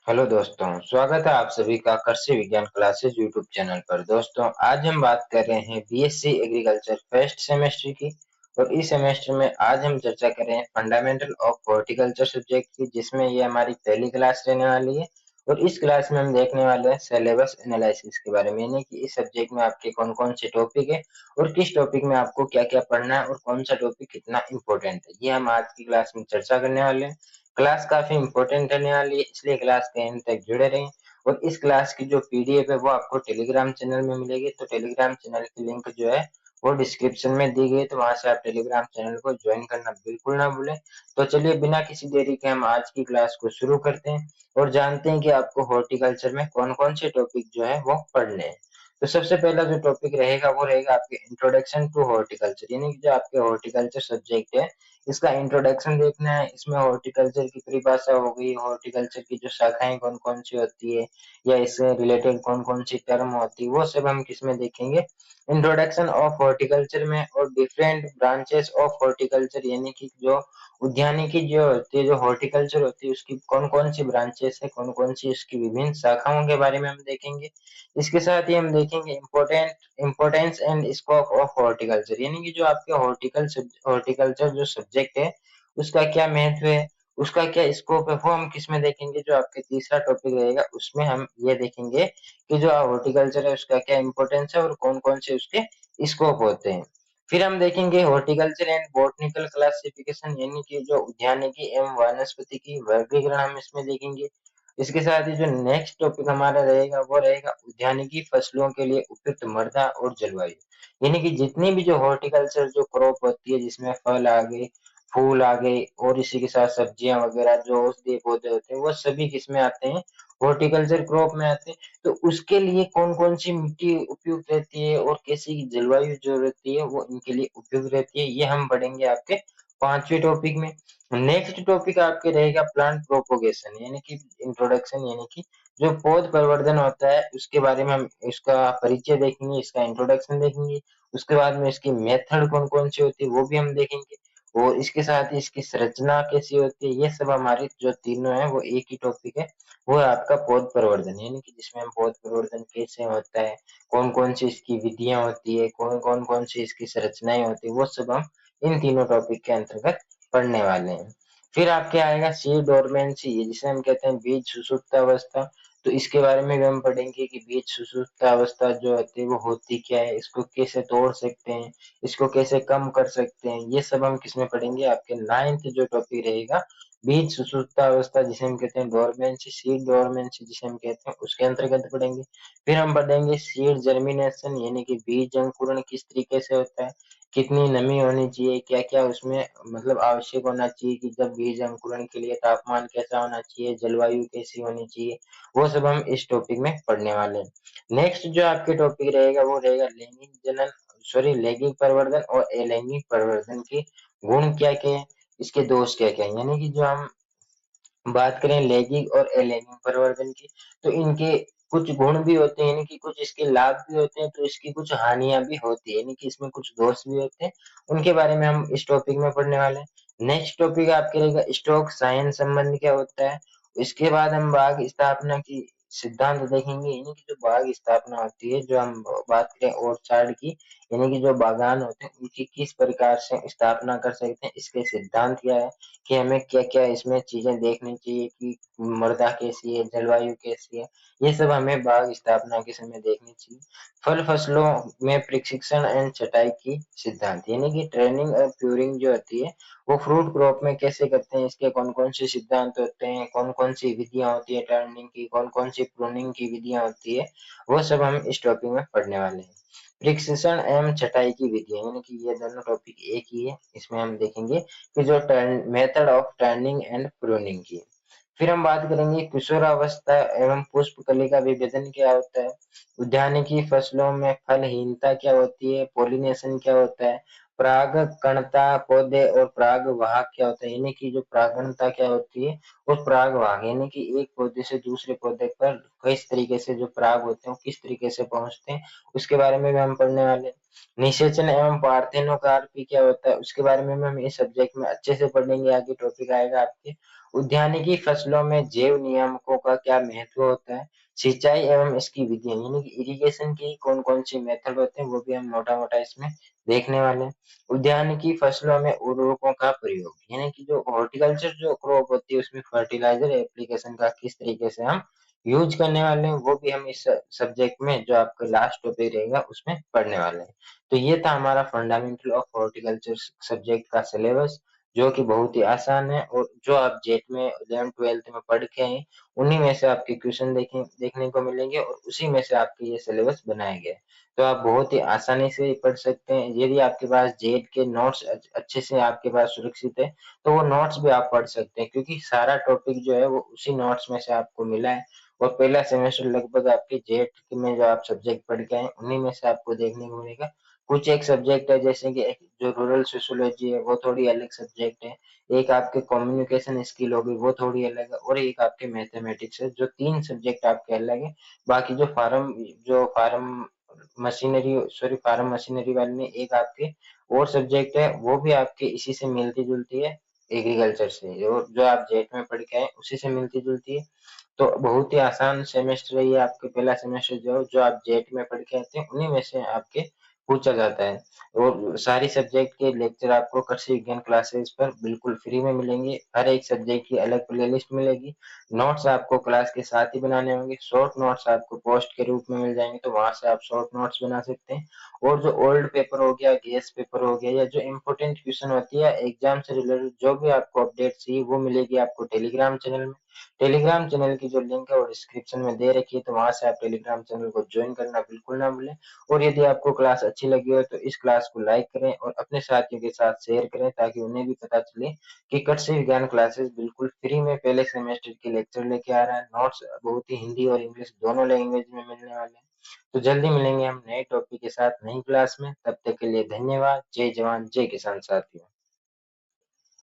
Hello दोस्तों, स्वागत है आप सभी का कृषि विज्ञान क्लासेस यूट्यूब चैनल पर। दोस्तों, आज हम बात कर रहे हैं बीएससी एग्रीकल्चर फर्स्ट सेमेस्टर की। और इस सेमेस्टर में आज हम चर्चा कर रहे हैं फंडामेंटल ऑफ हॉर्टिकल्चर सब्जेक्ट की, जिसमें ये हमारी पहली क्लास रहने वाली है। और इस क्लास में हम देखने वाले हैं सिलेबस एनालिसिस के बारे में, यानी कि इस सब्जेक्ट में आपके कौन कौन से टॉपिक है और किस टॉपिक में आपको क्या क्या पढ़ना है और कौन सा टॉपिक कितना इंपॉर्टेंट है, ये हम आज की क्लास में चर्चा करने वाले हैं। क्लास काफी इंपॉर्टेंट रहने वाली है, इसलिए क्लास के एंड तक जुड़े रहें। और इस क्लास की जो पीडीएफ है वो आपको टेलीग्राम चैनल में मिलेगी, तो टेलीग्राम चैनल की लिंक जो है वो डिस्क्रिप्शन में दी गई है, तो वहां से आप टेलीग्राम चैनल को ज्वाइन करना बिल्कुल ना भूलें। तो चलिए बिना किसी देरी के हम आज की क्लास को शुरू करते हैं और जानते हैं कि आपको हॉर्टिकल्चर में कौन कौन से टॉपिक जो है वो पढ़ने हैं। तो सबसे पहला जो टॉपिक रहेगा वो रहेगा आपके इंट्रोडक्शन टू हॉर्टिकल्चर, यानी कि जो आपके हॉर्टिकल्चर सब्जेक्ट है इसका इंट्रोडक्शन देखना है। इसमें हॉर्टिकल्चर की परिभाषा हो गई, हॉर्टिकल्चर की जो शाखाएं कौन कौन सी होती है या इससे रिलेटेड कौन कौन सी टर्म होती है, वो सब हम किसमें देखेंगे, इंट्रोडक्शन ऑफ हॉर्टिकल्चर में। और डिफरेंट ब्रांचेस ऑफ हॉर्टिकल्चर, यानी कि जो उद्यानिकी जो होती है, जो हॉर्टिकल्चर होती है, उसकी कौन कौन सी ब्रांचेस है, कौन कौन सी उसकी विभिन्न शाखाओं के बारे में हम देखेंगे। इसके साथ ही हम देखेंगे importance and scope of horticulture, यानी कि जो आपके हॉर्टिकल्चर जो सब्जेक्ट है उसका क्या महत्व है, उसका क्या स्कोप है, वो हम किस में देखेंगे। जो आपके तीसरा टॉपिक रहेगा उसमें हम ये देखेंगे कि जो हॉर्टिकल्चर है उसका क्या इंपॉर्टेंस है और कौन कौन से उसके स्कोप होते हैं। फिर हम देखेंगे हॉर्टिकल्चर एंड बॉटनिकल क्लासिफिकेशन, यानी कि जो उद्यानिकी एवं वनस्पति की वर्गीकरण हम इसमें देखेंगे। इसके साथ ही जो नेक्स्ट टॉपिक हमारा रहेगा वो रहेगा उद्यानिकी फसलों के लिए उपयुक्त मृदा और जलवायु, यानी कि जितनी भी जो हॉर्टिकल्चर जो क्रॉप होती है जिसमें फल आ गए, फूल आ गए और इसी के साथ सब्जियां वगैरह जो औषधीय पौधे होते हैं वो सभी किसमें आते हैं, हॉर्टिकल्चर क्रॉप में आते हैं। तो उसके लिए कौन कौन सी मिट्टी उपयुक्त रहती है और कैसी जलवायु जो रहती है वो इनके लिए उपयुक्त रहती है, ये हम पढ़ेंगे आपके पांचवें टॉपिक में। नेक्स्ट टॉपिक आपके रहेगा प्लांट प्रोपोगेशन, यानी कि इंट्रोडक्शन, यानी कि जो पौध प्रवर्धन होता है उसके बारे में हम इसका परिचय देखेंगे, इसका इंट्रोडक्शन देखेंगे। उसके बाद में इसकी मेथड कौन कौन सी होती है वो भी हम देखेंगे। और इसके साथ ही इसकी संरचना कैसी होती है, ये सब हमारे जो तीनों है वो एक ही टॉपिक है, वो है आपका पौध प्रवर्धन, यानी कि जिसमें हम पौध प्रवर्धन कैसे होता है, कौन कौन सी इसकी विधियां होती है, कौन कौन सी इसकी संरचनाएं होती है, वो सब हम इन तीनों टॉपिक के अंतर्गत पढ़ने वाले हैं। फिर आपके आएगा सीड डोरमेंसी, जिसे हम कहते हैं बीज सुसुप्तावस्था। तो इसके बारे में भी हम पढ़ेंगे कि बीज सुसुप्तावस्था जो होती है वो होती क्या है, इसको कैसे तोड़ सकते हैं, इसको कैसे कम कर सकते हैं, ये सब हम किसमें पढ़ेंगे, आपके नाइन्थ जो टॉपिक रहेगा बीज सुसुप्तावस्था, जिसे हम कहते हैं डोरमेंसी, सीड डोरमेंसी जिसे हम कहते हैं, उसके अंतर्गत पढ़ेंगे। फिर हम पढ़ेंगे सीड जर्मिनेशन, यानी कि बीज अंकुरण किस तरीके से होता है, कितनी नमी होनी चाहिए, क्या क्या उसमें मतलब आवश्यक होना चाहिए कि जब बीज अंकुरण के लिए तापमान कैसा होना चाहिए, जलवायु कैसी होनी चाहिए, वो सब हम इस टॉपिक में पढ़ने वाले हैं। नेक्स्ट जो आपके टॉपिक रहेगा वो रहेगा लैंगिक जनन, सॉरी लैंगिक परिवर्तन और अलैंगिक परिवर्तन के गुण क्या क्या है, इसके दोष क्या क्या है। यानी कि जो हम बात करें लैंगिक और अलैंगिक परिवर्तन की, तो इनके कुछ गुण भी होते हैं, यानी कि कुछ इसके लाभ भी होते हैं, तो इसकी कुछ हानियां भी होती है, यानी कि इसमें कुछ दोष भी होते हैं, उनके बारे में हम इस टॉपिक में पढ़ने वाले हैं। नेक्स्ट टॉपिक आपके रहेगा स्टॉक साइंस संबंध क्या होता है। इसके बाद हम बाग स्थापना की सिद्धांत देखेंगे, यानी कि जो बाग स्थापना होती है, जो हम बात करें ऑर्चार्ड की, यानी कि जो बागान होते हैं उनकी किस प्रकार से स्थापना कर सकते हैं, इसके सिद्धांत क्या है, कि हमें क्या-क्या इसमें चीजें देखनी चाहिए कि मृदा कैसी है, जलवायु कैसी है, ये सब हमें बाग स्थापना के समय देखनी चाहिए। फल फसलों में प्रशिक्षण एंड छटाई की सिद्धांत, यानी कि ट्रेनिंग और प्रूनिंग जो होती है वो फ्रूट क्रॉप में कैसे करते हैं, इसके कौन कौन से सिद्धांत होते हैं, कौन कौन सी विधियां होती है ट्रेनिंग की, कौन कौन सी प्रूनिंग की विधियां होती है, वो सब हम इस टॉपिक में पढ़ने वाले हैं। प्रशिक्षण एवं छटाई की विधियां, यानी कि ये दोनों टॉपिक एक ही है, इसमें हम देखेंगे कि जो method of turning and pruning की। फिर हम बात करेंगे किशोरावस्था एवं पुष्पकलिका विभेदन क्या होता है, उद्यानिकी फसलों में फलहीनता क्या होती है, पोलिनेशन क्या होता है, परागकणता पौधे और परागवाहक क्या होता है, यानी कि जो परागणता क्या होती है और परागवाहक, यानी कि एक पौधे से दूसरे पौधे पर किस तरीके से जो पराग होते हैं वो किस तरीके से पहुंचते हैं, उसके बारे में भी हम पढ़ने वाले हैं। निषेचन एवं पार्थेनोकार्पी क्या होता है, उसके बारे में हम इस सब्जेक्ट में अच्छे से पढ़ेंगे, आगे टॉपिक आएगा आपके। उद्यानिकी फसलों में जैव नियामकों का क्या महत्व होता है, सिंचाई एवं इसकी विधियाँ यानी कि इरिगेशन की कौन-कौन सी मेथड होते हैं, वो भी हम मोटा-मोटा इसमें देखने वाले हैं। उद्यानिकी फसलों में उर्वरकों का प्रयोग, यानी कि जो हॉर्टिकल्चर जो क्रॉप होती है उसमें फर्टिलाइज़र एप्लीकेशन का किस तरीके से हम यूज़ करने वाले हैं, वो भी हम इस सब्जेक्ट में जो आपका लास्ट टॉपिक रहेगा उसमें पढ़ने वाले हैं। तो ये था हमारा फंडामेंटल ऑफ हॉर्टिकल्चर सब्जेक्ट का सिलेबस, जो कि बहुत ही आसान है और जो आप जेट में 11th-12th में पढ़ के आए हैं, उन्हीं में से आपके क्वेश्चन देखने को मिलेंगे और उसी में से आपके ये सिलेबस बनाया गया है। तो आप बहुत ही आसानी से पढ़ सकते हैं। यदि आपके पास जेट के नोट्स अच्छे से आपके पास सुरक्षित है, तो वो नोट्स भी आप पढ़ सकते हैं क्योंकि सारा टॉपिक जो है वो उसी नोट्स में से आपको मिला है और पहला सेमेस्टर लगभग आपके जेट में जो आप सब्जेक्ट पढ़ के आए हैं, उन्हीं में से आपको देखने को मिलेगा। कुछ एक सब्जेक्ट है जैसे कि एक जो रूरल सोशियोलॉजी है वो थोड़ी अलग सब्जेक्ट है, एक आपके कम्युनिकेशन स्किल होगी वो थोड़ी अलग है और एक आपके मैथमेटिक्स है, जो 3 सब्जेक्ट आपके अलग है। बाकी फार्म मशीनरी वाले में एक आपके और सब्जेक्ट है, वो भी आपके इसी से मिलती-जुलती है, एग्रीकल्चर से और जो आप जेट में पढ़ के आए उसी से मिलती-जुलती है। तो बहुत ही आसान सेमेस्टर है ये आपके पहला सेमेस्टर जो आप जेट में पढ़ के आते हैं, उन्हीं में से आपके पूछा जाता है। और सारी सब्जेक्ट के लेक्चर आपको कृषि विज्ञान क्लासेस पर बिल्कुल फ्री में मिलेंगे। हर एक सब्जेक्ट की अलग प्लेलिस्ट मिलेगी। नोट्स आपको क्लास के साथ ही बनाने होंगे। शॉर्ट नोट्स आपको पोस्ट के रूप में मिल जाएँगे, तो वहाँ से आप शॉर्ट नोट्स बना सकते हैं। और जो ओल्ड पेपर हो गया, गेस पेपर हो गया या जो इम्पोर्टेंट क्वेश्चन होती है एग्ज़ाम से रिलेटेड जो भी आपको अपडेट चाहिए, वो मिलेगी आपको टेलीग्राम चैनल में। टेलीग्राम चैनल की जो लिंक है वो डिस्क्रिप्शन में दे रखी है, तो वहाँ से आप टेलीग्राम चैनल को जॉइन करना बिल्कुल ना भूलें। और यदि आपको क्लास अच्छी लगी हो तो इस क्लास को लाइक करें और अपने साथियों के साथ शेयर करें ताकि उन्हें भी पता चले कि कृषि विज्ञान क्लासेस बिल्कुल फ्री में पहले सेमेस्टर के लेक्चर लेके आ रहा है। नोट्स बहुत ही हिंदी और इंग्लिश दोनों लैंग्वेज में मिलने वाले हैं। तो जल्दी मिलेंगे हम नए टॉपिक के साथ नई क्लास में। तब तक के लिए धन्यवाद। जय जवान जय किसान साथियों।